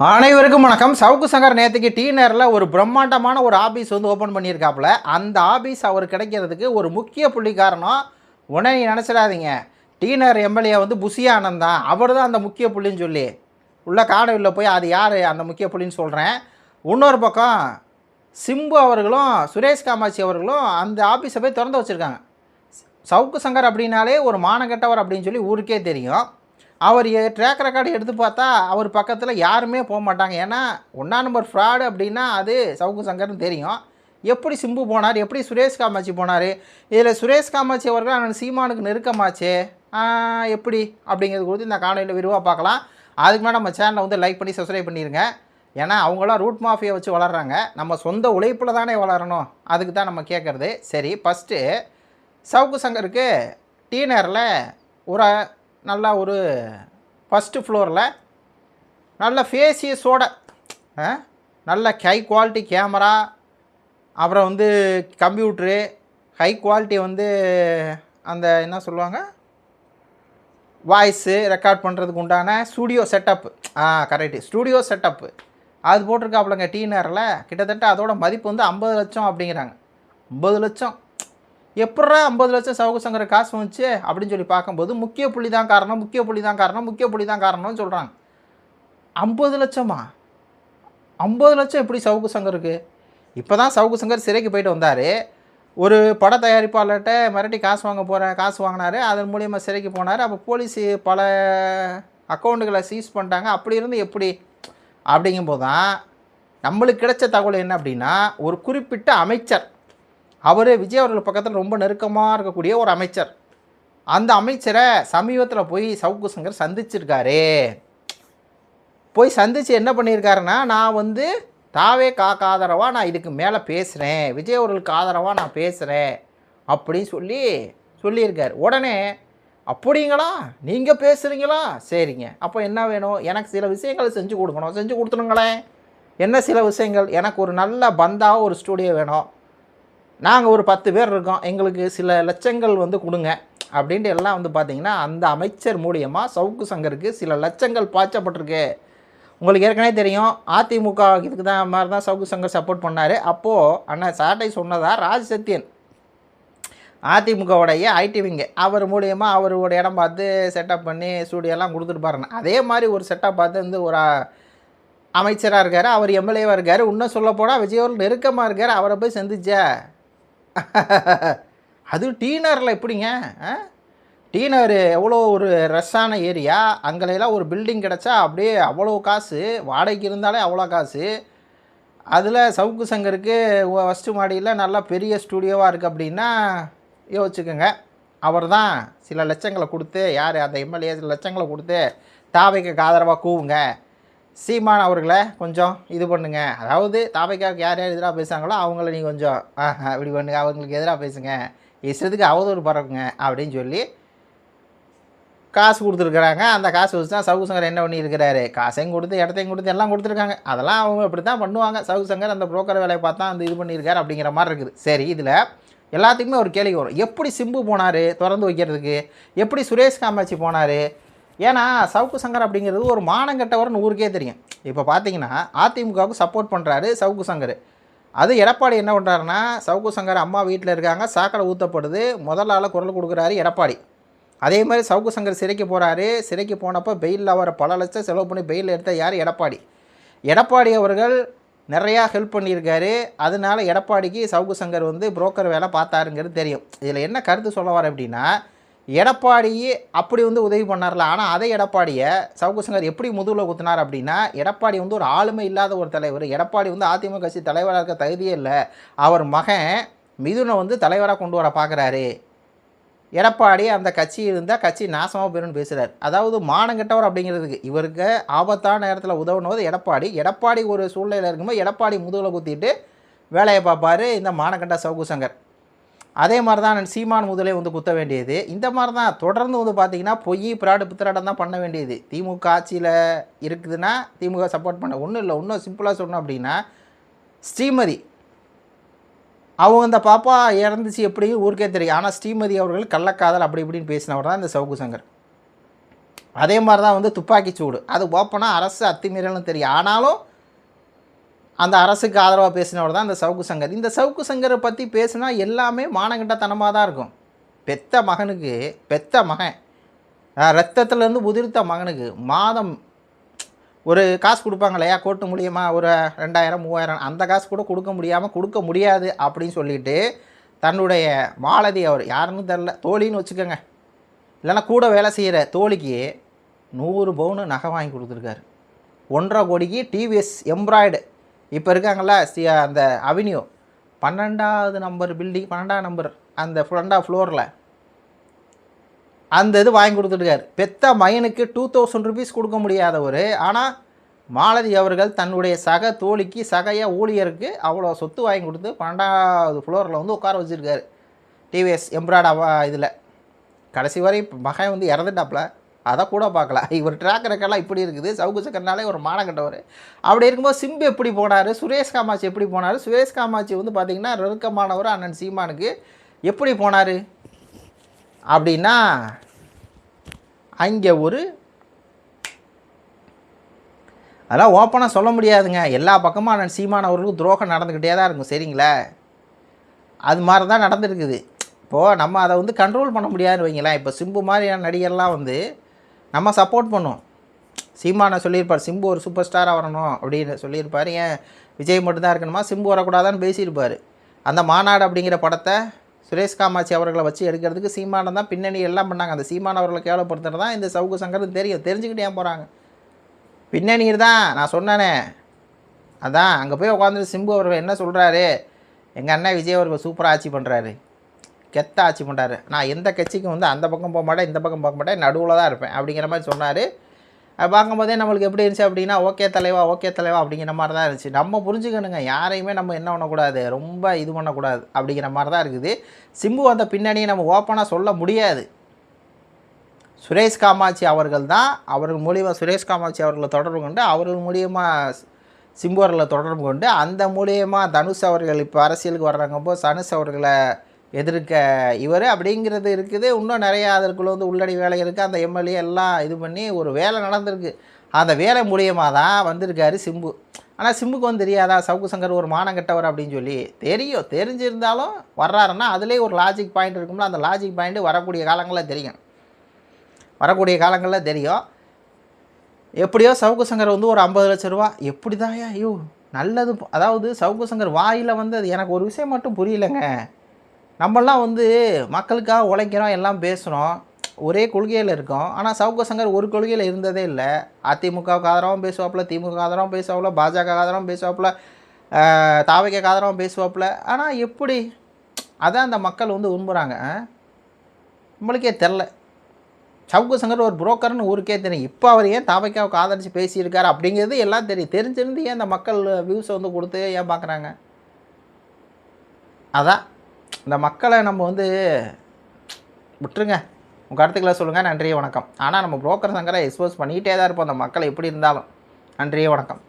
அனைவருக்கும் வணக்கம். சவுக்கு சங்கர் நேற்றுக்கு டி நேரில் ஒரு பிரம்மாண்டமான ஒரு ஆஃபீஸ் வந்து ஓப்பன் பண்ணியிருக்காப்புல. அந்த ஆஃபீஸ் அவர் கிடைக்கிறதுக்கு ஒரு முக்கிய புள்ளி காரணம். உடனே நினச்சிடாதீங்க டி நேர் எம்எல்ஏ வந்து புஷி ஆனந்த் தான், அவர் தான் அந்த முக்கிய புள்ளின்னு சொல்லி உள்ள காணொலியில் போய் அது யார் அந்த முக்கிய புள்ளின்னு சொல்கிறேன். இன்னொரு பக்கம் சிம்பு அவர்களும் சுரேஷ் காமாட்சி அவர்களும் அந்த ஆஃபீஸை போய் திறந்து வச்சுருக்காங்க. சவுக்கு சங்கர் அப்படின்னாலே ஒரு மானங்கெட்டவர் அப்படின்னு சொல்லி ஊருக்கே தெரியும். அவர் ட்ராக் ரெக்கார்டு எடுத்து பார்த்தா அவர் பக்கத்தில் யாருமே போக மாட்டாங்க. ஏன்னா 1ஆம் நம்பர் ஃப்ராடு அப்படின்னா அது சவுக்கு சங்கர்னு தெரியும். எப்படி சிம்பு போனார், எப்படி சுரேஷ் காமாட்சி போனார், இதில் சுரேஷ் காமாட்சி அவர்கள் அண்ணன் சீமானுக்கு நெருக்கமாச்சு எப்படி அப்படிங்கிறது குறித்து இந்த காணொலியில் விரிவாக பார்க்கலாம். அதுக்கு மேலே நம்ம சேனலை வந்து லைக் பண்ணி சப்ஸ்கிரைப் பண்ணிடுங்க. ஏன்னா அவங்களாம் ரூட் மாஃபியை வச்சு வளர்கிறாங்க, நம்ம சொந்த உழைப்பில் தானே வளரணும், அதுக்கு தான் நம்ம கேட்குறது. சரி, ஃபஸ்ட்டு சவுக்கு சங்கருக்கு டி நேரில் ஒரு நல்லா ஒரு ஃபஸ்ட்டு ஃப்ளோரில் நல்ல ஃபேசியஸோட நல்ல ஹை குவாலிட்டி கேமரா, அப்புறம் வந்து கம்ப்யூட்ரு, ஹை குவாலிட்டி வந்து அந்த என்ன சொல்லுவாங்க வாய்ஸு ரெக்கார்ட் பண்ணுறதுக்கு உண்டான studio setup, correct studio setup அது போட்டிருக்காப்புலங்க. டி நேரில் கிட்டத்தட்ட அதோட மதிப்பு வந்து 50 லட்சம் அப்படிங்கிறாங்க. 50 லட்சம் எப்பட்றா 50 லட்சம் சவுக்கு சங்கர காசு வந்துச்சு அப்படின்னு சொல்லி பார்க்கும்போது முக்கிய புள்ளி தான் காரணம், முக்கிய புள்ளி தான் காரணம், முக்கிய புள்ளி தான் காரணம்னு சொல்கிறாங்க. 50 லட்சமா? 50 லட்சம் எப்படி சவுக்கு சங்கருக்கு? இப்போ தான் சவுக்கு சங்கர் சிறைக்கு போயிட்டு வந்தார். ஒரு பட தயாரிப்பாளர்கிட்ட மிரட்டி காசு வாங்கினார். அதன் மூலியமாக சிறைக்கு போனார். அப்போ போலீஸ் பல அக்கௌண்ட்டுகளை சீஸ் பண்ணிட்டாங்க. அப்படி இருந்து எப்படி அப்படிங்கும்போது தான் நம்மளுக்கு கிடைச்ச தகவல் என்ன அப்படின்னா, ஒரு குறிப்பிட்ட அமைச்சர், அவர் விஜய் அவர்கள் பக்கத்தில் ரொம்ப நெருக்கமாக இருக்கக்கூடிய ஒரு அமைச்சர், அந்த அமைச்சரை சமீபத்தில் போய் சவுக்கு சங்கர் சந்திச்சிருக்காரு. போய் சந்தித்து என்ன பண்ணியிருக்காருன்னா, நான் வந்து தாவே காக்க ஆதரவாக நான் இதுக்கு மேலே பேசுகிறேன், விஜய் அவர்களுக்கு ஆதரவாக நான் பேசுகிறேன் அப்படின்னு சொல்லியிருக்கார். உடனே அப்படிங்களா, நீங்கள் பேசுகிறீங்களா, சரிங்க, அப்போ என்ன வேணும், எனக்கு சில விஷயங்கள் செஞ்சு கொடுக்கணும், செஞ்சு கொடுத்துருங்களேன். என்ன சில விஷயங்கள்? எனக்கு ஒரு நல்ல பந்தாக ஒரு ஸ்டூடியோ வேணும், நாங்கள் ஒரு 10 பேர் இருக்கோம், எங்களுக்கு சில லட்சங்கள் வந்து கொடுங்க அப்படின்ட்டு எல்லாம் வந்து பார்த்திங்கன்னா அந்த அமைச்சர் மூலியமாக சவுக்கு சங்கருக்கு சில லட்சங்கள் பாய்ச்சப்பட்டிருக்கு. உங்களுக்கு ஏற்கனவே தெரியும், அதிமுக இதுக்கு தான் மாதிரி தான் சவுக்கு சங்கர் சப்போர்ட் பண்ணார். அப்போது அண்ணன் சாட்டை சொன்னதா ராஜ் சத்யன் அதிமுகவுடைய ஐடி விங்கு அவர் மூலியமாக அவரோட இடம் பார்த்து செட்டப் பண்ணி ஸ்டூடியோலாம் கொடுத்துட்டு அதே மாதிரி ஒரு செட்டப் பார்த்து வந்து ஒரு அமைச்சராக இருக்கார், அவர் எம்எல்ஏவாக இருக்கார். இன்னும் சொல்ல போனால் விஜய் அவர்கள் நெருக்கமாக இருக்கார். அவரை போய் சந்திச்சா அது டி நேரில் எப்படிங்க? டி நேர் எவ்வளோ ஒரு ரஷ்ஷான ஏரியா, அங்கெல்லாம் ஒரு பில்டிங் கிடச்சா அப்படியே அவ்வளோ காசு, வாடகைக்கு இருந்தாலே அவ்வளோ காசு. அதில் சவுக்கு சங்கருக்கு ஃபஸ்ட்டு மாடியில் நல்லா பெரிய ஸ்டூடியோவாக இருக்குது அப்படின்னா யோசிச்சுக்கோங்க. அவர் தான் சில லட்சங்களை கொடுத்து, யார் அந்த எம்எல்ஏ சில லட்சங்களை கொடுத்து தாவைக்கு ஆதரவாக கூவுங்க, சீமான் அவர்களை கொஞ்சம் இது பண்ணுங்க, அதாவது தாவைக்காவுக்கு யார் யார் எதிராக பேசுகிறாங்களோ அவங்கள நீங்கள் கொஞ்சம் இப்படி பண்ணுங்க, அவங்களுக்கு எதிராக பேசுங்க, இஷ்டத்துக்கு அவதூறு பறக்குங்க அப்படின்னு சொல்லி காசு கொடுத்துருக்குறாங்க. அந்த காசு வச்சு தான் சவுக்கு சங்கர் என்ன பண்ணியிருக்கிறாரு, காசையும் கொடுத்து இடத்தையும் கொடுத்து எல்லாம் கொடுத்துருக்காங்க. அதெல்லாம் அவங்க இப்படி தான் பண்ணுவாங்க. சவுக்கு சங்கர் அந்த புரோக்கர் வேலையை பார்த்தா அந்த இது பண்ணியிருக்காரு அப்படிங்கிற மாதிரி இருக்குது. சரி, இதில் எல்லாத்துக்குமே ஒரு கேள்வி வரும், எப்படி சிம்பு போனார் திறந்து வைக்கிறதுக்கு, எப்படி சுரேஷ் காமாட்சி போனார்? ஏன்னா சவுக்கு சங்கர் அப்படிங்கிறது ஒரு மானங்கெட்டவர்னு ஊருக்கே தெரியும். இப்போ பார்த்தீங்கன்னா அதிமுகவுக்கு சப்போர்ட் பண்ணுறாரு சவுக்கு சங்கர். அது எடப்பாடி என்ன பண்ணுறாருன்னா, சவுக்கு சங்கர் அம்மா வீட்டில் இருக்காங்க, சாக்கடை ஊற்றப்படுது, முதல் ஆளை குரல் கொடுக்குறாரு எடப்பாடி. அதே மாதிரி சவுக்கு சங்கர் சிறைக்கு போகிறாரு. சிறைக்கு போனப்போ பெயிலில் அவரை பல லட்சம் செலவு பண்ணி பெயிலில் எடுத்த யார்? எடப்பாடி அவர்கள் நிறையா ஹெல்ப் பண்ணியிருக்காரு. அதனால எடப்பாடிக்கு சவுக்கு சங்கர் வந்து புரோக்கர் வேலை பார்த்தாருங்கிறது தெரியும். இதில் என்ன கருத்து சொல்ல வர அப்படின்னா, எடப்பாடி அப்படி வந்து உதவி பண்ணார்ல, ஆனால் அதே எடப்பாடியை சவுக்கு சங்கர் எப்படி முதுகில் குத்தினார் அப்படின்னா, எடப்பாடி வந்து ஒரு ஆளுமை இல்லாத ஒரு தலைவர், எடப்பாடி வந்து அதிமுக கட்சி தலைவராக இருக்க தகுதியே இல்லை, அவர் மகன் மிதுனை வந்து தலைவராக கொண்டு வர பார்க்குறாரு, எடப்பாடி அந்த கட்சி இருந்தால் கட்சி நாசமாக போயிடும்னு பேசுகிறார். அதாவது மானங்கெட்டவர் அப்படிங்கிறதுக்கு இவருக்கு ஆபத்தான நேரத்தில் உதவுனது எடப்பாடி ஒரு சூழ்நிலையில் இருக்கும்போது எடப்பாடி முதுகில் குத்திட்டு வேலையை பார்ப்பார் இந்த மானங்கெட்ட சவுக்கு சங்கர். அதே மாதிரி தான் சீமான் முதலே வந்து குத்த வேண்டியது. இந்த மாதிரி தான் தொடர்ந்து வந்து பார்த்திங்கன்னா பொய் பிராடு பித்திராடம் தான் பண்ண வேண்டியது. திமுக ஆட்சியில் இருக்குதுன்னா திமுக சப்போர்ட் பண்ண ஒன்றும் இல்லை. இன்னும் சிம்பிளாக சொன்னோம் அப்படின்னா, ஸ்ரீமதி அவங்க இந்த பாப்பா இறந்துச்சு எப்படி ஊருக்கே தெரியும். ஆனால் ஸ்ரீமதி அவர்கள் கள்ளக்காதல் அப்படி இப்படின்னு பேசினவர் தான் இந்த சவுக்கு சங்கர். அதே மாதிரி தான் வந்து துப்பாக்கி சூடு, அது ஓப்பனாக அரசு அத்துமீறல்னு தெரியும். ஆனாலும் அந்த அரசுக்கு ஆதரவாக பேசினவர் தான் இந்த சவுக்கு சங்கர். இந்த சவுக்கு சங்கரை பற்றி பேசுனா எல்லாமே மானங்கிட்டத்தனமாக தான் இருக்கும். பெத்த மகனுக்கு, பெத்த மகன் ரத்தத்துலேருந்து உதிர்த்த மகனுக்கு மாதம் ஒரு காசு கொடுப்பாங்க இல்லையா, கோர்ட்டு மூலியமாக ஒரு 2000 3000 அந்த காசு கூட கொடுக்க முடியாமல், கொடுக்க முடியாது அப்படின்னு சொல்லிட்டு தன்னுடைய மாலதி, அவர் யாருன்னு தெரில, தோழின்னு வச்சுக்கோங்க, இல்லைன்னா கூட வேலை செய்கிற தோழிக்கு 100 பவுனு நகை வாங்கி கொடுத்துருக்காரு. 1.5 கோடிக்கு டிவிஎஸ் எம்ப்ராய்டு இப்போ இருக்காங்களா அந்த அவென்யூ 12வது நம்பர் பில்டிங், 12ஆம் நம்பர் அந்த 2வது ஃப்ளோரில் அந்த இது வாங்கி கொடுத்துருக்காரு. பெத்த மகனுக்கு 2000 ருபீஸ் கொடுக்க முடியாதவர், ஆனால் மாலதி அவர்கள் தன்னுடைய சக தோழிக்கு, சகைய ஊழியருக்கு அவ்வளோ சொத்து வாங்கி கொடுத்து 12வது ஃப்ளோரில் வந்து உட்கார வச்சுருக்காரு டிவிஎஸ் எம்ப்ராய்டு இதில். கடைசி வரை மகன் வந்து இறந்துட்டாப்புல, அதை கூட பார்க்கல. இவர் ட்ராக் ரெக்கார்டெலாம் இப்படி இருக்குது. சவுக்கு சக்கரனாலே ஒரு மானம் கட்டவர். அப்படி இருக்கும்போது சிம்பு எப்படி போனார், சுரேஷ் காமாட்சி எப்படி போனார்? சுரேஷ் காமாட்சி வந்து பார்த்திங்கன்னா நெருக்கமானவர் அண்ணன் சீமானுக்கு. எப்படி போனார் அப்படின்னா, அங்கே ஒரு அதெல்லாம் ஓப்பனாக சொல்ல முடியாதுங்க. எல்லா பக்கமும் அண்ணன் சீமான் அவர்களுக்கு துரோகம் நடந்துக்கிட்டே தான் இருக்கும், சரிங்களா? அது மாதிரி தான் நடந்துருக்குது. இப்போது நம்ம அதை வந்து கண்ட்ரோல் பண்ண முடியாதுன்னு வைங்களேன். இப்போ சிம்பு மாதிரியான நடிகர்லாம் வந்து நம்ம சப்போர்ட் பண்ணுவோம். சீமானை சொல்லியிருப்பார், சிம்பு ஒரு சூப்பர் ஸ்டாராக வரணும் அப்படின்னு சொல்லியிருப்பார். ஏன் விஜய் மட்டும்தான் இருக்கணுமா, சிம்பு வரக்கூடாதான்னு பேசியிருப்பார். அந்த மாநாடு அப்படிங்கிற படத்தை சுரேஷ் காமாட்சி அவர்களை வச்சு எடுக்கிறதுக்கு சீமானை தான் பின்னணி எல்லாம் பண்ணாங்க. அந்த சீமான் அவர்களை கேவலப்படுத்துறது தான் இந்த சவுக்கு சங்கர் தெரியும். தெரிஞ்சுக்கிட்டே போகிறாங்க. பின்னணி தான் நான் சொன்னேனே, அதான் அங்கே போய் உட்காந்துட்டு சிம்பு அவர்கள் என்ன சொல்கிறாரு, எங்கள் அண்ணன் விஜய் அவர்கள் சூப்பராக ஆட்சி பண்ணுறாரு, கெத்த ஆட்சி பண்ணுறாரு, நான் எந்த கட்சிக்கும் வந்து அந்த பக்கம் போக மாட்டேன், இந்த பக்கம் பார்க்க மாட்டேன், நடுவில் தான் இருப்பேன் அப்படிங்கிற மாதிரி சொன்னார். பார்க்கும்போதே நம்மளுக்கு எப்படி இருந்துச்சு அப்படின்னா, ஓகே தலைவா, ஓகே தலைவா அப்படிங்கிற மாதிரி தான் இருந்துச்சு. நம்ம புரிஞ்சுக்கணுங்க, யாரையுமே நம்ம என்ன பண்ணக்கூடாது, ரொம்ப இது பண்ணக்கூடாது அப்படிங்கிற மாதிரி தான் இருக்குது. சிம்பு அந்த பின்னணியை நம்ம ஓப்பனாக சொல்ல முடியாது. சுரேஷ் காமாட்சி அவர்கள் தான், அவர்கள் மூலியமாக சுரேஷ் காமாட்சி அவர்களை தொடர்பு கொண்டு, அவர்கள் மூலியமாக சிம்பு அவர்களை தொடர்பு கொண்டு, அந்த மூலியமாக தனுஷ் அவர்கள் இப்போ அரசியலுக்கு வர்றாங்கப்போ தனுஷ் அவர்களை எதிர்க்க இவர் அப்படிங்கிறது இருக்குது. இன்னும் நிறையா அதற்குள்ளே வந்து உள்ளடி வேலை இருக்குது. அந்த எம்எல்ஏ எல்லாம் இது பண்ணி ஒரு வேலை நடந்திருக்கு. அந்த வேலை மூலியமாக தான் வந்திருக்காரு சிம்பு. ஆனால் சிம்புக்கு வந்து தெரியாதா சவுக்கு சங்கர் ஒரு மானம் கெட்டவர் அப்படின்னு சொல்லி? தெரியும். தெரிஞ்சிருந்தாலும் வர்றாருன்னா அதுலேயே ஒரு லாஜிக் பாயிண்ட் இருக்கும்ல. அந்த லாஜிக் பாயிண்ட்டு வரக்கூடிய காலங்களில் தெரியும். வரக்கூடிய காலங்களில் தெரியும். எப்படியோ சவுக்கு சங்கர் வந்து ஒரு 50 லட்ச ரூபா எப்படி தான் ஐயோ நல்லது. அதாவது சவுக்கு சங்கர் வாயில் வந்து அது எனக்கு ஒரு விஷயம் மட்டும் புரியலைங்க. நம்மளாம் வந்து மக்களுக்காக உழைக்கிறோம், எல்லாம் பேசுகிறோம், ஒரே கொள்கையில் இருக்கோம். ஆனால் சவுக்கு சங்கர் ஒரு கொள்கையில் இருந்ததே இல்லை. அதிமுகவுக்கு ஆதரவும் பேசுவாப்புல, திமுக ஆதரவும் பேசுவாப்புல, பாஜக ஆதரவும் பேசுவாப்புல, தாவக ஆதரவும் பேசுவாப்புல. ஆனால் எப்படி அதான் அந்த மக்கள் வந்து விரும்புகிறாங்க நம்மளுக்கே தெரில. சவுக்கு சங்கர் ஒரு புரோக்கர்னு ஊருக்கே தெரியும். இப்போ அவர் ஏன் தாவக்காவுக்கு ஆதரித்து பேசியிருக்காரு அப்படிங்கிறது எல்லாம் தெரியும். தெரிஞ்சிருந்து ஏன் அந்த மக்கள் வியூஸை வந்து கொடுத்து ஏன் பார்க்குறாங்க? அதான் இந்த மக்களை நம்ம வந்து விட்டுருங்க. உங்கள் கருத்துக்களை சொல்லுங்கள். நன்றியே வணக்கம். ஆனால் நம்ம புரோக்கர் சங்கரை எக்ஸ்போஸ் பண்ணிக்கிட்டே தான் இருப்போம் அந்த மக்களை எப்படி இருந்தாலும். நன்றியே வணக்கம்.